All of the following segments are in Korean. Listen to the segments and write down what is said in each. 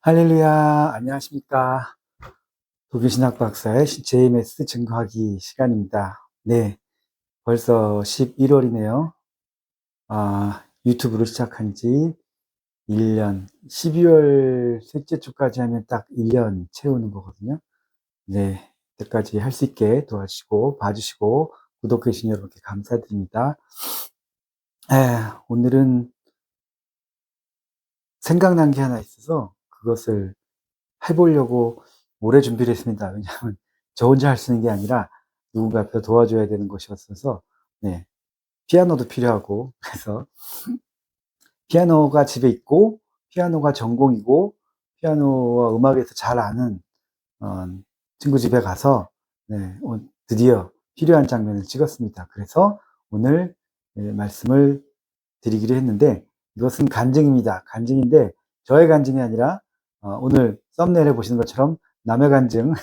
할렐루야, 안녕하십니까. 독일신학 박사의 JMS 증거하기 시간입니다. 네, 벌써 11월이네요. 유튜브를 시작한 지 1년, 12월 셋째 주까지 하면 딱 1년 채우는 거거든요. 네, 그때까지 할 수 있게 도와주시고, 봐주시고, 구독해주신 여러분께 감사드립니다. 오늘은 생각난 게 하나 있어서 그것을 해보려고 오래 준비를 했습니다. 왜냐하면 저 혼자 할 수 있는 게 아니라 누군가 옆에서 도와줘야 되는 것이었어서, 네, 피아노도 필요하고, 그래서 피아노가 집에 있고, 피아노가 전공이고, 피아노와 음악에서 잘 아는 어, 친구 집에 가서, 네, 드디어 필요한 장면을 찍었습니다. 그래서 오늘 말씀을 드리기로 했는데, 이것은 간증입니다. 간증인데 저의 간증이 아니라 오늘 썸네일에 보시는 것처럼 남의 간증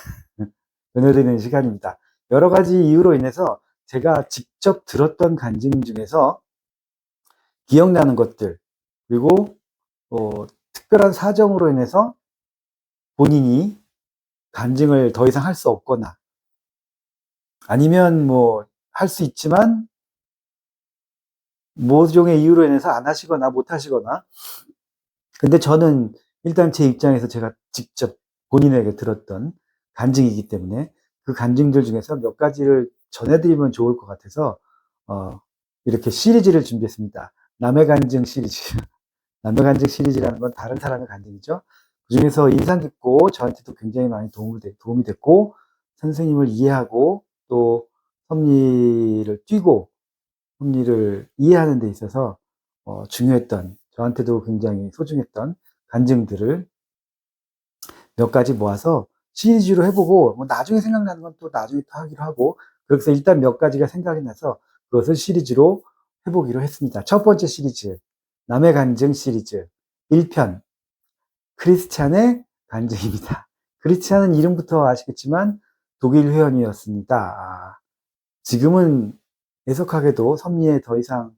전해드리는 시간입니다. 여러 가지 이유로 인해서 제가 직접 들었던 간증 중에서 기억나는 것들, 그리고 특별한 사정으로 인해서 본인이 간증을 더 이상 할 수 없거나, 아니면 뭐 할 수 있지만 모종의 이유로 인해서 안 하시거나 못 하시거나. 근데 저는 일단 제 입장에서 제가 직접 본인에게 들었던 간증이기 때문에 그 간증들 중에서 몇 가지를 전해드리면 좋을 것 같아서 이렇게 시리즈를 준비했습니다. 남의 간증 시리즈. 남의 간증 시리즈라는 건 다른 사람의 간증이죠. 그 중에서 인상 깊고 저한테도 굉장히 많이 도움이 됐고, 선생님을 이해하고 또 섭리를 뛰고 섭리를 이해하는 데 있어서 중요했던, 저한테도 굉장히 소중했던 간증들을 몇 가지 모아서 시리즈로 해보고, 뭐 나중에 생각나는 건 또 나중에 또 하기로 하고, 그래서 일단 몇 가지가 생각이 나서 그것을 시리즈로 해보기로 했습니다. 첫 번째 시리즈, 남의 간증 시리즈 1편, 크리스찬의 간증입니다. 크리스찬은 이름부터 아시겠지만 독일 회원이었습니다. 지금은 애석하게도 섭리에 더 이상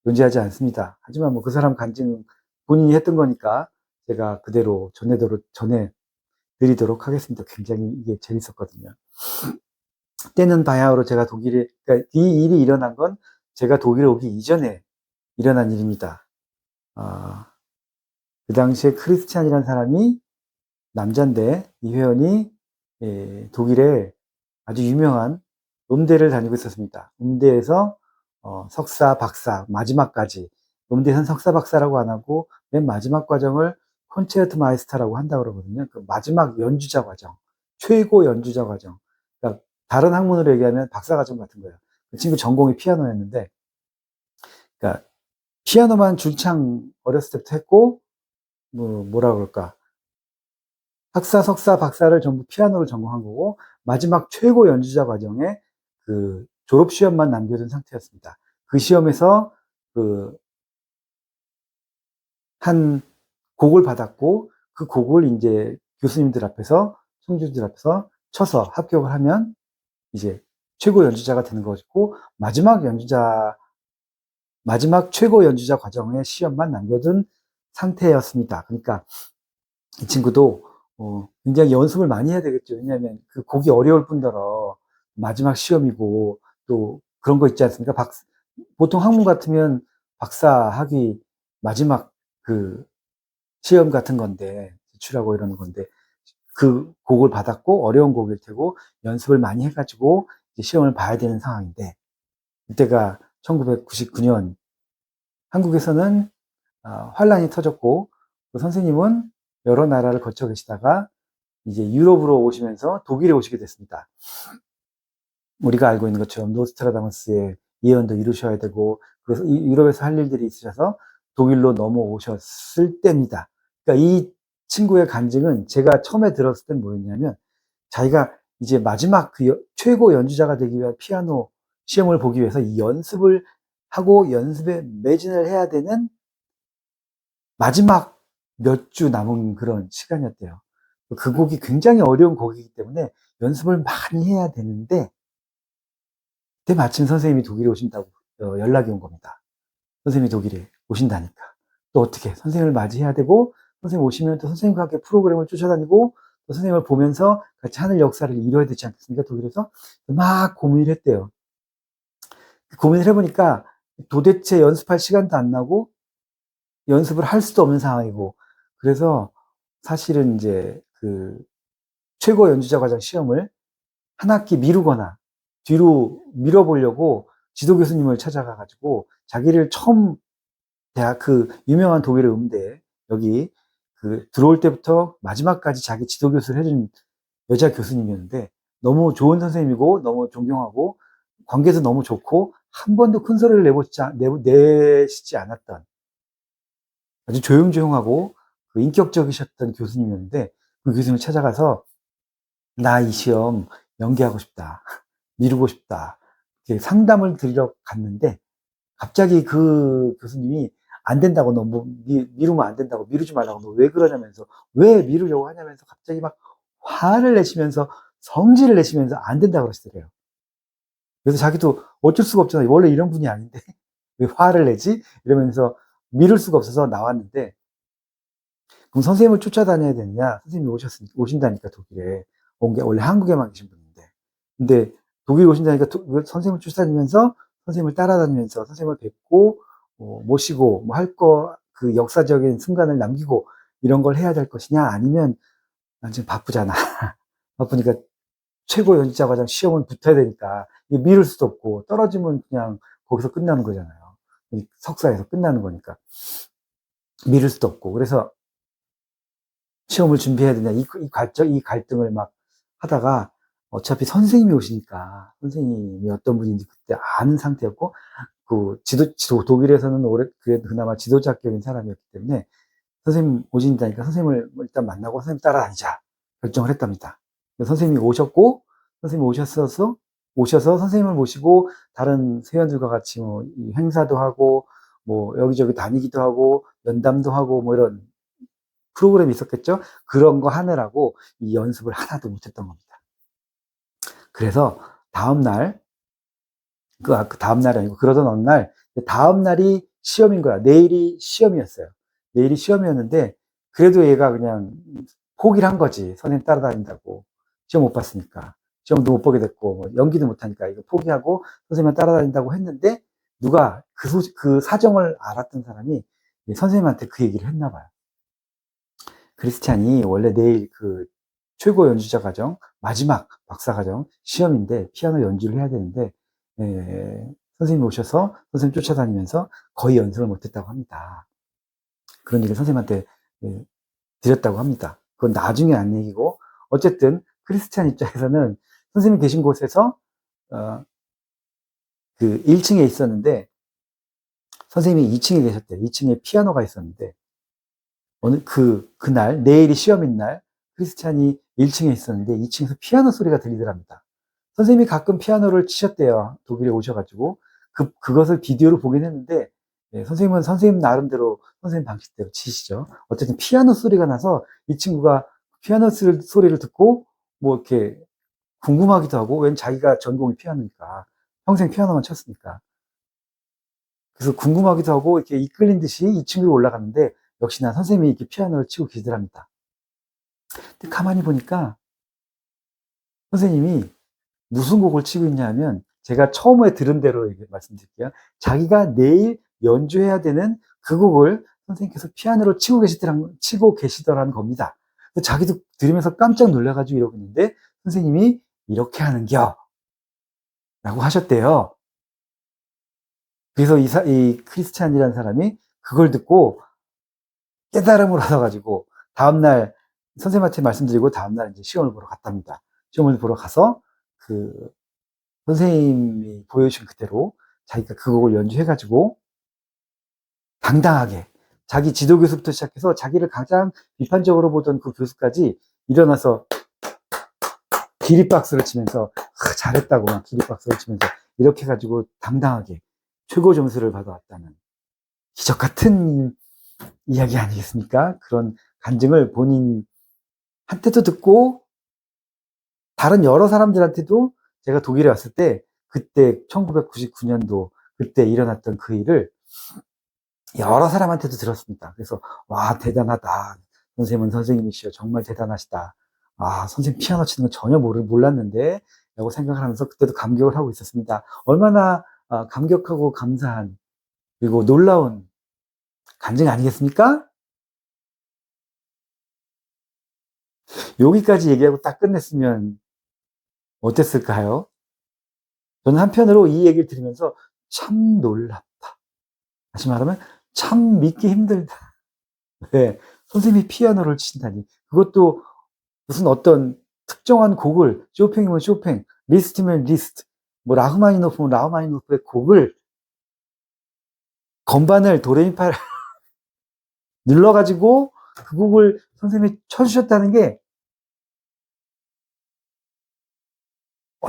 존재하지 않습니다. 하지만 뭐 그 사람 간증 본인이 했던 거니까 제가 그대로 전해드리도록 하겠습니다. 굉장히 이게 재밌었거든요. 때는 바야흐로 제가 그러니까 이 일이 일어난 건 제가 독일에 오기 이전에 일어난 일입니다. 그 당시에 크리스찬이라는 사람이 남자인데, 이 회원이 독일에 아주 유명한 음대를 다니고 있었습니다. 음대에서 석사, 박사, 마지막까지, 음대에서는 석사, 박사라고 안 하고 맨 마지막 과정을 콘체르트 마이스터라고 한다고 그러거든요. 그 마지막 연주자 과정, 최고 연주자 과정. 그러니까 다른 학문으로 얘기하면 박사 과정 같은 거예요. 그 친구 전공이 피아노였는데, 그러니까 피아노만 줄창 어렸을 때부터 했고, 뭐라 그럴까, 학사, 석사, 박사를 전부 피아노를 전공한 거고, 마지막 최고 연주자 과정에 그 졸업 시험만 남겨둔 상태였습니다. 그 시험에서 그 한 곡을 받았고, 그 곡을 이제 교수님들 앞에서, 청중들 앞에서 쳐서 합격을 하면 이제 최고 연주자가 되는 것이고, 마지막 최고 연주자 과정의 시험만 남겨둔 상태였습니다. 그러니까 이 친구도 굉장히 연습을 많이 해야 되겠죠. 왜냐하면 그 곡이 어려울 뿐더러 마지막 시험이고, 또 그런 거 있지 않습니까? 보통 학문 같으면 박사 학위 마지막 그 시험 같은 건데, 제출하고 이러는 건데, 그 곡을 받았고 어려운 곡일 테고 연습을 많이 해가지고 이제 시험을 봐야 되는 상황인데, 이때가 1999년, 한국에서는 환란이 터졌고, 그 선생님은 여러 나라를 거쳐 계시다가 이제 유럽으로 오시면서 독일에 오시게 됐습니다. 우리가 알고 있는 것처럼 노스트라다무스의 예언도 이루셔야 되고, 그래서 유럽에서 할 일들이 있으셔서 독일로 넘어오셨을 때입니다. 그러니까 이 친구의 간증은 제가 처음에 들었을 땐 뭐였냐면, 자기가 이제 마지막 최고 연주자가 되기 위한 피아노 시험을 보기 위해서 이 연습을 하고 연습에 매진을 해야 되는 마지막 몇 주 남은 그런 시간이었대요. 그 곡이 굉장히 어려운 곡이기 때문에 연습을 많이 해야 되는데, 그때 마침 선생님이 독일에 오신다고 연락이 온 겁니다. 선생님이 독일에 오신다니까. 또 어떻게 선생님을 맞이해야 되고, 선생님 오시면 또 선생님과 함께 프로그램을 쫓아다니고 또 선생님을 보면서 같이 하늘 역사를 이뤄야 되지 않겠습니까? 독일에서 막 고민을 했대요. 고민을 해보니까 도대체 연습할 시간도 안 나고 연습을 할 수도 없는 상황이고 그래서 사실은 이제 그 최고 연주자 과정 시험을 한 학기 미루거나 뒤로 밀어보려고 지도 교수님을 찾아가가지고 자기를 처음 대학 그 유명한 독일의 음대 여기 그 들어올 때부터 마지막까지 자기 지도 교수를 해준 여자 교수님이었는데 너무 좋은 선생님이고 너무 존경하고 관계도 너무 좋고 한 번도 큰 소리를 내시지 않았던 아주 조용조용하고 그 인격적이셨던 교수님이었는데 그 교수님을 찾아가서 나 이 시험 연기하고 싶다. 미루고 싶다. 이렇게 상담을 드리러 갔는데 갑자기 그 교수님이 안 된다고 너 뭐 미루면 안 된다고 미루지 말라고 너 왜 그러냐면서 왜 미루려고 하냐면서 갑자기 막 화를 내시면서 성질을 내시면서 안 된다고 그러시더래요. 그래서 자기도 어쩔 수가 없잖아요. 원래 이런 분이 아닌데 왜 화를 내지? 이러면서 미룰 수가 없어서 나왔는데 그럼 선생님을 쫓아다녀야 되느냐? 선생님이 오신다니까 독일에 온 게 원래 한국에만 계신 분인데 근데 독일 오신다니까 선생님을 쫓아다니면서 선생님을 따라다니면서 선생님을 뵙고 모시고 뭐 할 거 그 역사적인 순간을 남기고 이런 걸 해야 될 것이냐 아니면 난 지금 바쁘잖아 바쁘니까 최고 연주자 과정 시험은 붙어야 되니까 이게 미룰 수도 없고 떨어지면 그냥 거기서 끝나는 거잖아요 석사에서 끝나는 거니까 미룰 수도 없고 그래서 시험을 준비해야 되냐 이 갈등을 막 하다가 어차피 선생님이 오시니까 선생님이 어떤 분인지 그때 아는 상태였고 그 독일에서는 그나마 지도자격인 사람이었기 때문에 선생님 오신다니까 선생님을 일단 만나고 선생님 따라다니자 결정을 했답니다. 선생님이 오셔서 선생님을 모시고 다른 회원들과 같이 뭐 행사도 하고 뭐 여기저기 다니기도 하고 면담도 하고 뭐 이런 프로그램이 있었겠죠. 그런 거 하느라고 이 연습을 하나도 못했던 겁니다. 그래서 다음날 그 다음날이 아니고 그러던 어느 날 다음날이 시험인 거야. 내일이 시험이었어요. 내일이 시험이었는데 그래도 얘가 그냥 포기를 한 거지. 선생님 따라다닌다고. 시험 못 봤으니까. 시험도 못 보게 됐고 뭐 연기도 못하니까 이거 포기하고 선생님만 따라다닌다고 했는데 누가 그 사정을 알았던 사람이 선생님한테 그 얘기를 했나 봐요. 크리스찬이 원래 내일 그 최고 연주자 과정 마지막 박사 과정 시험인데 피아노 연주를 해야 되는데 선생님이 오셔서 선생님 쫓아다니면서 거의 연습을 못했다고 합니다. 그런 얘기를 선생님한테 드렸다고 합니다. 그건 나중에 안 얘기고 어쨌든 크리스찬 입장에서는 선생님 계신 곳에서 그 1층에 있었는데 선생님이 2층에 계셨대요. 2층에 피아노가 있었는데 그날 내일이 시험인 날 크리스찬이 1층에 있었는데 2층에서 피아노 소리가 들리더랍니다. 선생님이 가끔 피아노를 치셨대요. 독일에 오셔가지고 그것을 비디오로 보긴 했는데 선생님은 선생님 나름대로 선생님 방식대로 치시죠. 어쨌든 피아노 소리가 나서 이 친구가 피아노 소리를 듣고 뭐 이렇게 궁금하기도 하고 왠 자기가 전공이 피아노니까 평생 피아노만 쳤으니까 그래서 궁금하기도 하고 이렇게 이끌린 듯이 2층으로 올라갔는데 역시나 선생님이 이렇게 피아노를 치고 계시더랍니다. 근데 가만히 보니까 선생님이 무슨 곡을 치고 있냐 하면 제가 처음에 들은 대로 말씀드릴게요. 자기가 내일 연주해야 되는 그 곡을 선생님께서 피아노로 치고 계시더라는 겁니다. 자기도 들으면서 깜짝 놀라가지고 이러고 있는데 선생님이 이렇게 하는겨 라고 하셨대요. 그래서 이 크리스찬이라는 사람이 그걸 듣고 깨달음을 얻어가지고 다음날 선생님한테 말씀드리고 다음날 이제 시험을 보러 갔답니다. 시험을 보러 가서 그 선생님이 보여주신 그대로 자기가 그 곡을 연주해가지고 당당하게 자기 지도 교수부터 시작해서 자기를 가장 비판적으로 보던 그 교수까지 일어나서 기립박수를 치면서 잘했다고 막 기립박수를 치면서 이렇게 해가지고 당당하게 최고 점수를 받아왔다는 기적 같은 이야기 아니겠습니까? 그런 간증을 본인한테도 듣고 다른 여러 사람들한테도 제가 독일에 왔을 때 그때 1999년도 그때 일어났던 그 일을 여러 사람한테도 들었습니다. 그래서 와 대단하다. 선생님은 선생님이시여 정말 대단하시다. 아, 선생님 피아노 치는 거 전혀 몰랐는데 라고 생각을 하면서 그때도 감격을 하고 있었습니다. 얼마나 감격하고 감사한 그리고 놀라운 간증 아니겠습니까? 여기까지 얘기하고 딱 끝냈으면 어땠을까요? 저는 한편으로 이 얘기를 들으면서 참 놀랍다. 다시 말하면 참 믿기 힘들다. 네, 선생님이 피아노를 친다니. 그것도 무슨 어떤 특정한 곡을 쇼팽이면 쇼팽, 리스트면 리스트, 뭐 라흐마니노프면 라흐마니노프의 곡을 건반을 도레미파를 눌러가지고 그 곡을 선생님이 쳐주셨다는 게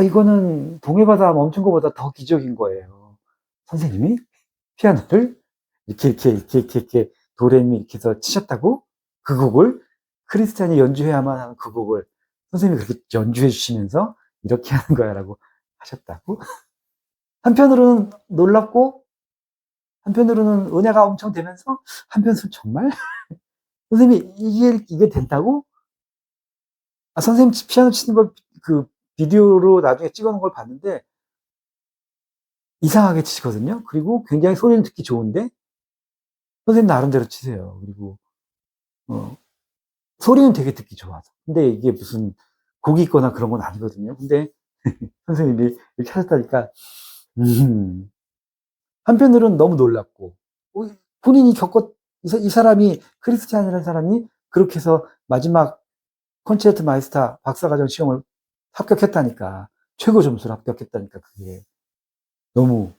이거는 동해바다 멈춘 것보다 더 기적인 거예요. 선생님이 피아노를 이렇게 도레미 이렇게 해서 치셨다고 그 곡을 크리스찬이 연주해야만 하는 그 곡을 선생님이 그렇게 연주해 주시면서 이렇게 하는 거야라고 하셨다고. 한편으로는 놀랍고 한편으로는 은혜가 엄청 되면서 한편으로는 정말 선생님이 이게 된다고? 선생님 피아노 치는 걸 그 비디오로 나중에 찍어놓은 걸 봤는데 이상하게 치거든요. 그리고 굉장히 소리는 듣기 좋은데 선생님 나름대로 치세요. 그리고 소리는 되게 듣기 좋아서. 근데 이게 무슨 곡이 있거나 그런 건 아니거든요. 근데 선생님이 이렇게 하셨다니까 한편으로는 너무 놀랍고 본인이 이 사람이 크리스티안이라는 사람이 그렇게 해서 마지막 콘체르트 마이스터 박사과정 시험을 합격했다니까 최고 점수를 합격했다니까 그게 너무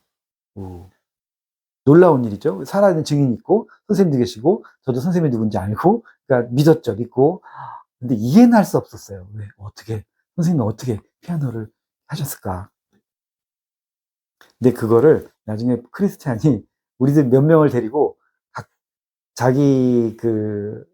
놀라운 일이죠. 살아있는 증인이 있고 선생님도 계시고 저도 선생님이 누군지 알고 그러니까 믿었죠. 믿고 근데 이해는 할 수 없었어요. 왜 어떻게 선생님이 어떻게 피아노를 하셨을까? 근데 그거를 나중에 크리스찬이 우리들 몇 명을 데리고 자기 그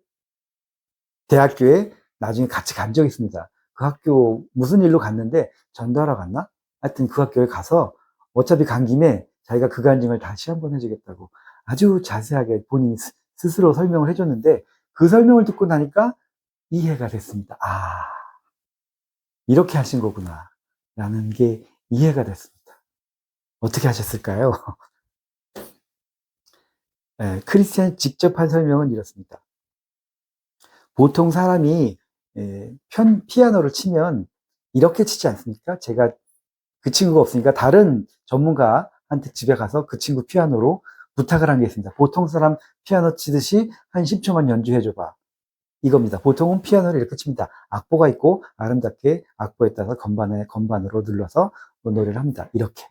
대학교에 나중에 같이 간 적이 있습니다. 그 학교 무슨 일로 갔는데 전도하러 갔나? 하여튼 그 학교에 가서 어차피 간 김에 자기가 그 간증을 다시 한번 해주겠다고 아주 자세하게 본인이 스스로 설명을 해줬는데 그 설명을 듣고 나니까 이해가 됐습니다. 이렇게 하신 거구나 라는 게 이해가 됐습니다. 어떻게 하셨을까요? 네, 크리스찬이 직접 한 설명은 이렇습니다. 보통 사람이 피아노를 치면 이렇게 치지 않습니까? 제가 그 친구가 없으니까 다른 전문가한테 집에 가서 그 친구 피아노로 부탁을 한 게 있습니다. 보통 사람 피아노 치듯이 한 10초만 연주해줘봐. 이겁니다. 보통은 피아노를 이렇게 칩니다. 악보가 있고 아름답게 악보에 따라서 건반으로 눌러서 노래를 합니다. 이렇게.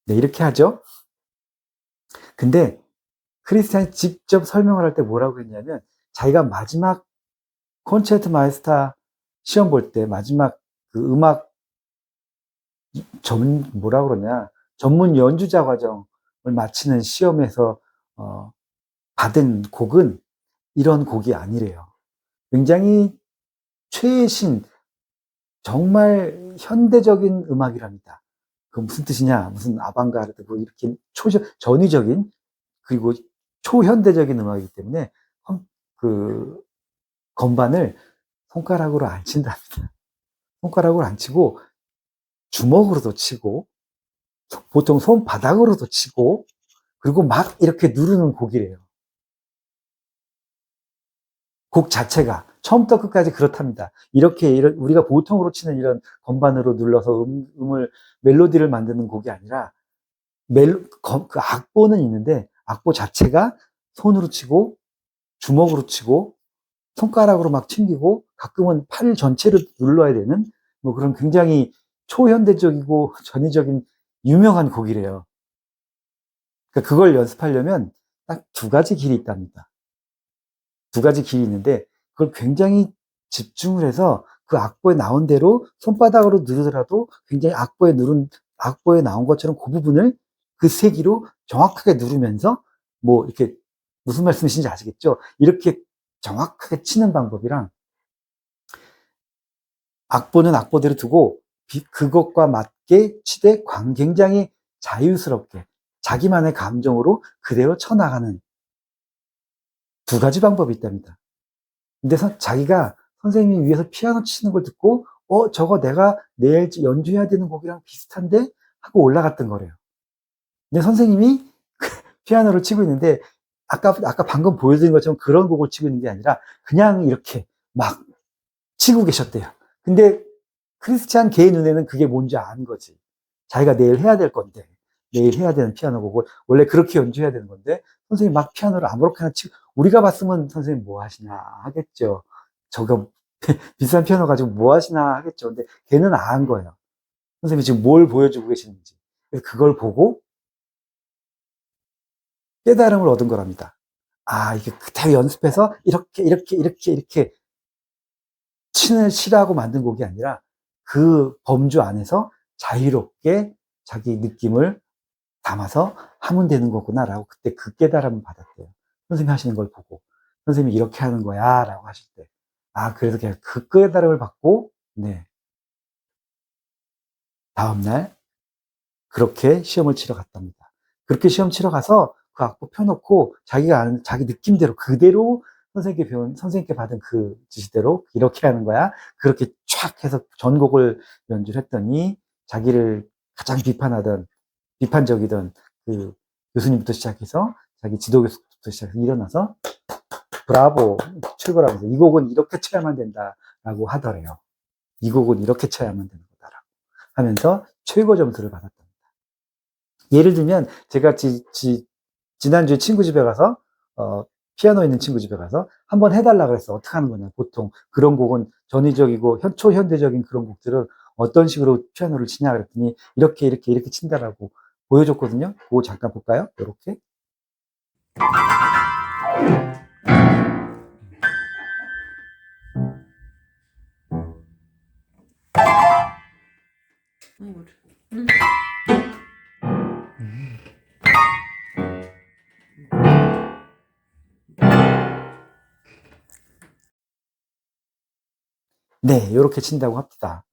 네, 이렇게 하죠. 근데 크리스찬이 직접 설명을 할 때 뭐라고 했냐면 자기가 마지막 콘체르트 마이스터 시험 볼 때 마지막 그 음악 뭐라 그러냐 전문 연주자 과정을 마치는 시험에서 받은 곡은 이런 곡이 아니래요. 굉장히 최신 정말 현대적인 음악이랍니다. 그 무슨 뜻이냐? 무슨 아방가르드 뭐 이렇게 전위적인 그리고 초현대적인 음악이기 때문에 그 건반을 손가락으로 안 친답니다. 손가락으로 안 치고 주먹으로도 치고 보통 손바닥으로도 치고 그리고 막 이렇게 누르는 곡이래요. 곡 자체가 처음부터 끝까지 그렇답니다. 이렇게 우리가 보통으로 치는 이런 건반으로 눌러서 멜로디를 만드는 곡이 아니라 그 악보는 있는데 악보 자체가 손으로 치고 주먹으로 치고 손가락으로 막 튕기고 가끔은 팔 전체를 눌러야 되는 뭐 그런 굉장히 초현대적이고 전위적인 유명한 곡이래요. 그러니까 그걸 연습하려면 딱 두 가지 길이 있답니다. 두 가지 길이 있는데 그걸 굉장히 집중을 해서 그 악보에 나온 대로 손바닥으로 누르더라도 굉장히 악보에 나온 것처럼 그 부분을 그 세기로 정확하게 누르면서 뭐 이렇게 무슨 말씀이신지 아시겠죠? 이렇게 정확하게 치는 방법이랑 악보는 악보대로 두고 그것과 맞게 치되 굉장히 자유스럽게 자기만의 감정으로 그대로 쳐나가는 두 가지 방법이 있답니다. 근데 자기가 선생님이 위에서 피아노 치는 걸 듣고 저거 내가 내일 연주해야 되는 곡이랑 비슷한데 하고 올라갔던 거래요. 근데 선생님이 피아노를 치고 있는데 아까 방금 보여드린 것처럼 그런 곡을 치고 있는 게 아니라 그냥 이렇게 막 치고 계셨대요. 근데 크리스찬 개의 눈에는 그게 뭔지 아는 거지. 자기가 내일 해야 될 건데, 내일 해야 되는 피아노 곡을 원래 그렇게 연주해야 되는 건데 선생님 막 피아노를 아무렇게나 치고, 우리가 봤으면 선생님 뭐 하시나 하겠죠. 저거 비싼 피아노 가지고 뭐 하시나 하겠죠. 근데 걔는 안 거예요. 선생님이 지금 뭘 보여주고 계시는지. 그래서 그걸 보고 깨달음을 얻은 거랍니다. 아, 이게 그대로 연습해서 이렇게 치라고 만든 곡이 아니라 그 범주 안에서 자유롭게 자기 느낌을 담아서 하면 되는 거구나라고 그때 그 깨달음을 받았대요. 선생님이 하시는 걸 보고. 선생님이 이렇게 하는 거야 라고 하실 때. 아, 그래서 그냥 그 깨달음을 받고, 네. 다음날 그렇게 시험을 치러 갔답니다. 그렇게 시험 치러 가서 그 악보 펴놓고 자기가 아는 자기 느낌대로 그대로 선생님께 받은 그 지시대로 이렇게 하는 거야. 그렇게 촥 해서 전곡을 연주를 했더니 자기를 가장 비판적이던 그 교수님부터 시작해서 자기 지도 교수부터 시작해서 일어나서 브라보 출발하면서 이 곡은 이렇게 쳐야만 된다라고 하더래요. 이 곡은 이렇게 쳐야만 되는 거다라고 하면서 최고 점수를 받았다. 예를 들면 제가 지난주에 친구 집에 가서 피아노 있는 친구 집에 가서 한번 해달라 그랬어. 어떻게 하는 거냐. 보통 그런 곡은 전위적이고 초현대적인 그런 곡들은 어떤 식으로 피아노를 치냐 그랬더니 이렇게 친다라고 보여줬거든요. 그거 잠깐 볼까요? 이렇게. 네, 이렇게 친다고 합니다.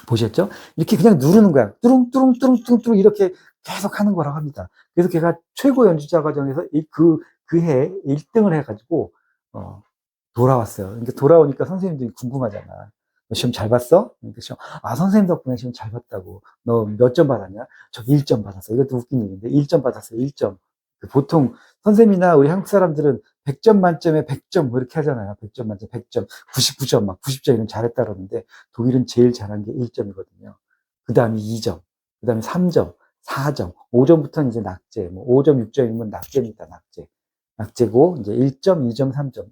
보셨죠? 이렇게 그냥 누르는 거야. 뚜룽뚜룽뚜룽뚜룽 이렇게 계속 하는 거라고 합니다. 그래서 걔가 최고 연주자 과정에서 그 해 1등을 해가지고 돌아왔어요. 그러니까 돌아오니까 선생님들이 궁금하잖아. 너 시험 잘 봤어? 그러니까 선생님 덕분에 시험 잘 봤다고. 너 몇 점 받았냐? 저 1점 받았어. 이것도 웃긴 얘기인데 1점 받았어요. 1점. 보통 선생님이나 우리 한국 사람들은 100점 만점에 100점 뭐 이렇게 하잖아요. 100점 만점 100점, 99점 막 90점 이런 잘했다 그러는데 독일은 제일 잘한 게 1점이거든요. 그 다음에 2점, 그 다음에 3점, 4점, 5점부터는 이제 낙제, 뭐 5점, 6점이면 낙제입니다. 낙제고 이제 1점, 2점, 3점.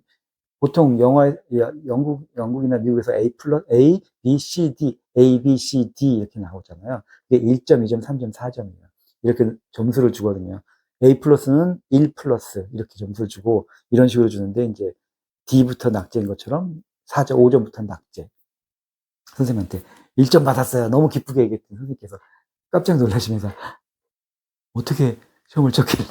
보통 영국이나 미국에서 A, B, C, D, A, B, C, D 이렇게 나오잖아요. 이게 1점, 2점, 3점, 4점이에요. 이렇게 점수를 주거든요. A 플러스는 1 플러스 이렇게 점수를 주고 이런 식으로 주는데 이제 D부터 낙제인 것처럼 4점, 5점부터 낙제. 선생님한테 1점 받았어요. 너무 기쁘게 얘기했더니 선생님께서 깜짝 놀라시면서 어떻게 시험을 쳤길래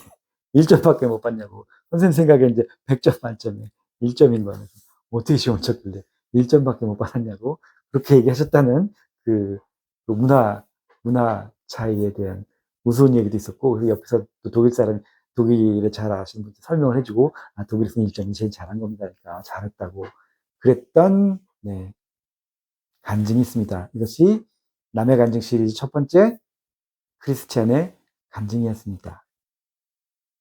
1점밖에 못 받냐고. 선생님 생각에 이제 100점 만점에 1점인 거예요. 어떻게 시험을 쳤길래 1점밖에 못 받았냐고. 그렇게 얘기하셨다는 그 문화 차이에 대한 우스운 얘기도 있었고, 그래서 옆에서 또 독일을 잘 아시는 분들 설명을 해주고, 독일에서는 1점이 제일 잘한 겁니다. 그러니까 잘했다고. 그랬던, 네, 간증이 있습니다. 이것이 남의 간증 시리즈 첫 번째 크리스찬의 간증이었습니다.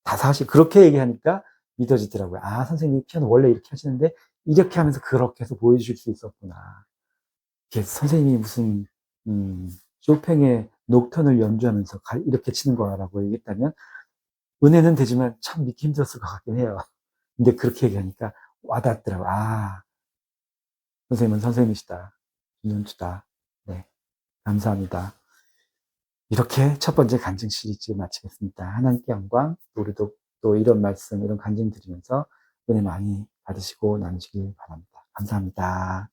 다 사실 그렇게 얘기하니까 믿어지더라고요. 선생님이 피아노 원래 이렇게 하시는데 이렇게 하면서 그렇게 해서 보여주실 수 있었구나. 선생님이 무슨 쇼팽의 녹턴을 연주하면서 이렇게 치는 거라고 얘기했다면 은혜는 되지만 참 믿기 힘들었을 것 같긴 해요. 근데 그렇게 얘기하니까 와닿더라고요. 선생님은 선생님이시다. 윤주다. 네, 감사합니다. 이렇게 첫 번째 간증 시리즈 마치겠습니다. 하나님께 영광, 우리도 또 이런 말씀, 이런 간증 드리면서 은혜 많이 받으시고 나누시길 바랍니다. 감사합니다.